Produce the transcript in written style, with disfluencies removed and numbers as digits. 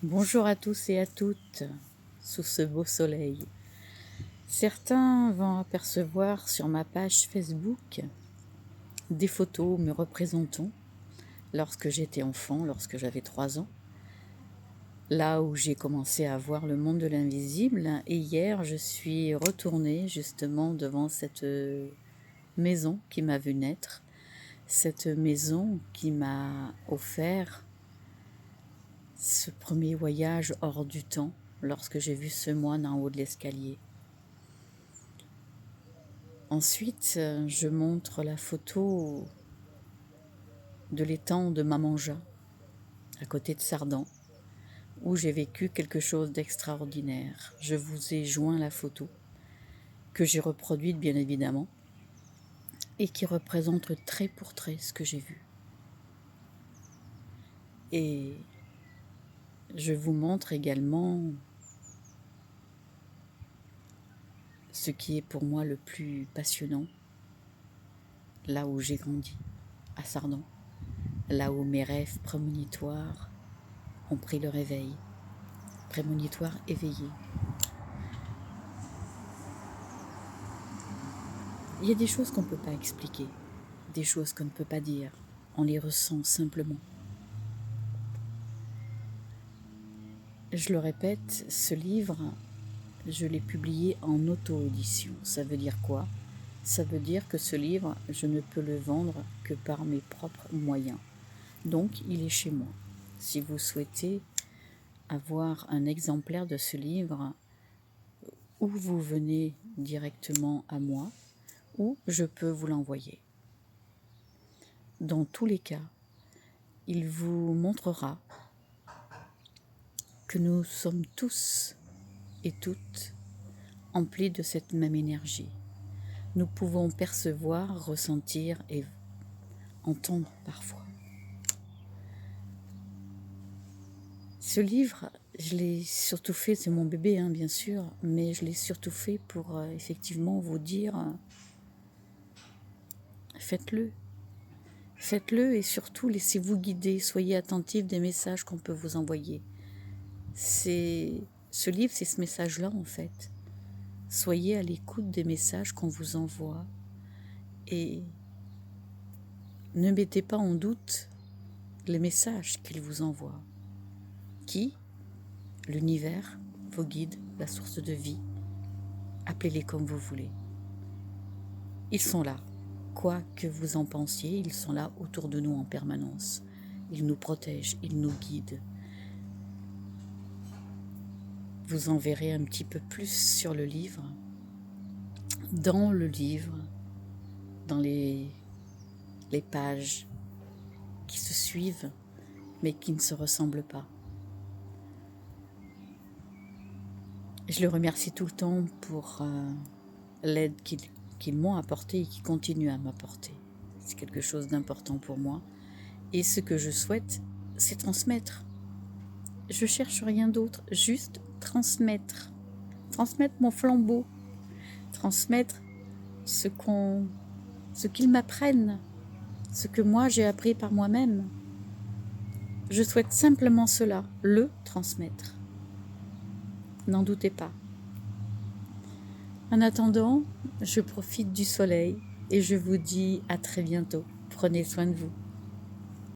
Bonjour à tous et à toutes, sous ce beau soleil. Certains vont apercevoir sur ma page Facebook des photos me représentant lorsque j'étais enfant, lorsque j'avais 3 ans, là où j'ai commencé à voir le monde de l'invisible. Et hier, je suis retournée justement devant cette maison qui m'a vu naître, cette maison qui m'a offert ce premier voyage hors du temps lorsque j'ai vu ce moine en haut de l'escalier. Ensuite, je montre la photo de l'étang de Mamanja, à côté de Sardan, où j'ai vécu quelque chose d'extraordinaire. Je vous ai joint la photo, que j'ai reproduite bien évidemment, et qui représente trait pour trait ce que j'ai vu. Et je vous montre également ce qui est pour moi le plus passionnant, là où j'ai grandi, à Sardan, là où mes rêves prémonitoires ont pris le réveil, prémonitoires éveillés. Il y a des choses qu'on ne peut pas expliquer, des choses qu'on ne peut pas dire, on les ressent simplement. Je le répète, ce livre, je l'ai publié en auto-édition. Ça veut dire quoi? Ça veut dire que ce livre, je ne peux le vendre que par mes propres moyens. Donc, il est chez moi. Si vous souhaitez avoir un exemplaire de ce livre, ou vous venez directement à moi, ou je peux vous l'envoyer. Dans tous les cas, il vous montrera que nous sommes tous et toutes emplis de cette même énergie. Nous pouvons percevoir, ressentir et entendre parfois. Ce livre, je l'ai surtout fait, c'est mon bébé bien sûr, mais je l'ai surtout fait pour effectivement vous dire faites-le. Faites-le et surtout laissez-vous guider, soyez attentifs des messages qu'on peut vous envoyer. Ce livre, c'est ce message-là en fait. Soyez à l'écoute des messages qu'on vous envoie et ne mettez pas en doute les messages qu'il vous envoie. Qui? L'univers, vos guides, la source de vie. Appelez-les comme vous voulez. Ils sont là. Quoi que vous en pensiez, ils sont là autour de nous en permanence. Ils nous protègent, ils nous guident. Vous en verrez un petit peu plus sur le livre. Dans le livre, dans les pages qui se suivent, mais qui ne se ressemblent pas. Je le remercie tout le temps pour l'aide qu'ils m'ont apportée et qui continuent à m'apporter. C'est quelque chose d'important pour moi. Et ce que je souhaite, c'est transmettre. Je cherche rien d'autre, juste transmettre. Transmettre mon flambeau. Transmettre ce qu'ils m'apprennent, ce que moi j'ai appris par moi-même. Je souhaite simplement cela, le transmettre. N'en doutez pas. En attendant, je profite du soleil et je vous dis à très bientôt. Prenez soin de vous.